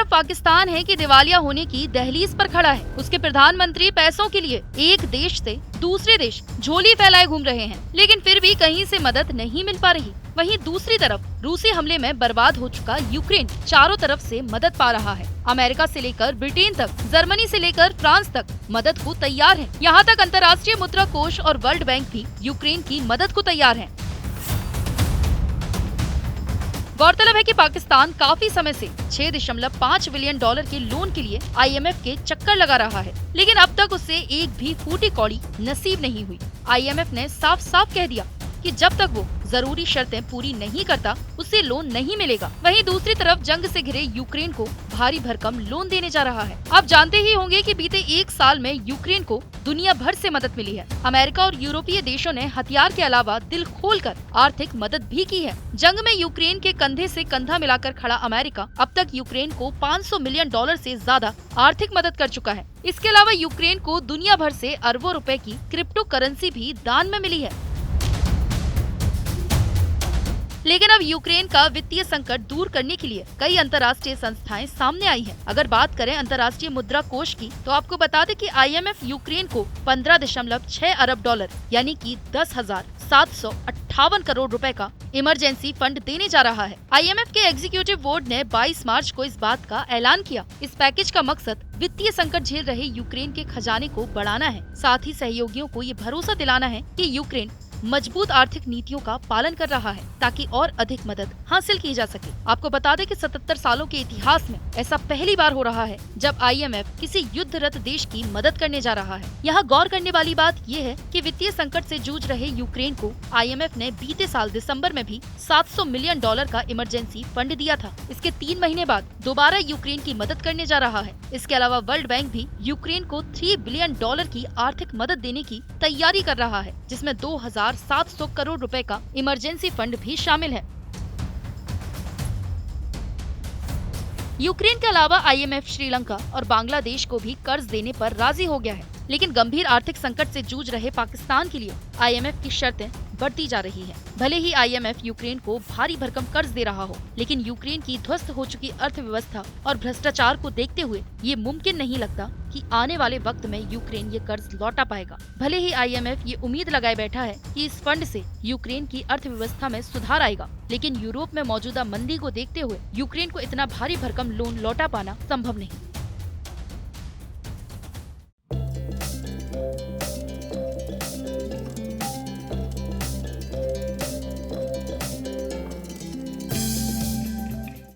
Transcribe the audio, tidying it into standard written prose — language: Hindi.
तरफ पाकिस्तान है कि दिवालिया होने की दहलीज पर खड़ा है। उसके प्रधानमंत्री पैसों के लिए एक देश से दूसरे देश झोली फैलाए घूम रहे हैं, लेकिन फिर भी कहीं से मदद नहीं मिल पा रही। वहीं दूसरी तरफ रूसी हमले में बर्बाद हो चुका यूक्रेन चारों तरफ से मदद पा रहा है। अमेरिका से लेकर ब्रिटेन तक, जर्मनी से लेकर फ्रांस तक मदद को तैयार है। यहाँ तक अंतर्राष्ट्रीय मुद्रा कोष और वर्ल्ड बैंक भी यूक्रेन की मदद को तैयार है। गौरतलब है कि पाकिस्तान काफी समय से $6.5 बिलियन के लोन के लिए IMF के चक्कर लगा रहा है, लेकिन अब तक उसे एक भी फूटी कौड़ी नसीब नहीं हुई। IMF ने साफ साफ कह दिया कि जब तक वो जरूरी शर्तें पूरी नहीं करता उसे लोन नहीं मिलेगा। वहीं दूसरी तरफ जंग से घिरे यूक्रेन को भारी भरकम लोन देने जा रहा है। आप जानते ही होंगे कि बीते एक साल में यूक्रेन को दुनिया भर से मदद मिली है। अमेरिका और यूरोपीय देशों ने हथियार के अलावा दिल खोलकर आर्थिक मदद भी की है। जंग में यूक्रेन के कंधे से कंधा मिलाकर खड़ा अमेरिका अब तक यूक्रेन को $500 मिलियन से ज्यादा आर्थिक मदद कर चुका है। इसके अलावा यूक्रेन को दुनिया भर से अरबों रुपए की क्रिप्टो करेंसी भी दान में मिली है। लेकिन अब यूक्रेन का वित्तीय संकट दूर करने के लिए कई अंतर्राष्ट्रीय संस्थाएं सामने आई हैं। अगर बात करें अंतर्राष्ट्रीय मुद्रा कोष की, तो आपको बता दें कि IMF यूक्रेन को $15.6 अरब यानी कि 10,758 करोड़ रुपए का इमरजेंसी फंड देने जा रहा है। IMF के एग्जीक्यूटिव बोर्ड ने 22 मार्च को इस बात का ऐलान किया। इस पैकेज का मकसद वित्तीय संकट झेल रहे यूक्रेन के खजाने को बढ़ाना है। साथ ही सहयोगियों को ये भरोसा दिलाना है कि यूक्रेन मजबूत आर्थिक नीतियों का पालन कर रहा है ताकि और अधिक मदद हासिल की जा सके। आपको बता दें कि 77 सालों के इतिहास में ऐसा पहली बार हो रहा है जब IMF किसी युद्धरत देश की मदद करने जा रहा है। यहाँ गौर करने वाली बात ये है कि वित्तीय संकट से जूझ रहे यूक्रेन को IMF ने बीते साल दिसंबर में भी $700 मिलियन का इमरजेंसी फंड दिया था। इसके 3 महीने बाद दोबारा यूक्रेन की मदद करने जा रहा है। इसके अलावा वर्ल्ड बैंक भी यूक्रेन को $3 बिलियन की आर्थिक मदद देने की तैयारी कर रहा है, जिसमें 2,700 करोड़ रुपए का इमरजेंसी फंड भी शामिल है। यूक्रेन के अलावा IMF श्रीलंका और बांग्लादेश को भी कर्ज देने पर राजी हो गया है, लेकिन गंभीर आर्थिक संकट से जूझ रहे पाकिस्तान के लिए IMF की शर्तें बढ़ती जा रही है। भले ही IMF यूक्रेन को भारी भरकम कर्ज दे रहा हो, लेकिन यूक्रेन की ध्वस्त हो चुकी अर्थव्यवस्था और भ्रष्टाचार को देखते हुए ये मुमकिन नहीं लगता कि आने वाले वक्त में यूक्रेन ये कर्ज लौटा पाएगा। भले ही IMF ये उम्मीद लगाए बैठा है कि इस फंड से यूक्रेन की अर्थव्यवस्था में सुधार आएगा, लेकिन यूरोप में मौजूदा मंदी को देखते हुए यूक्रेन को इतना भारी भरकम लोन लौटा पाना संभव नहीं।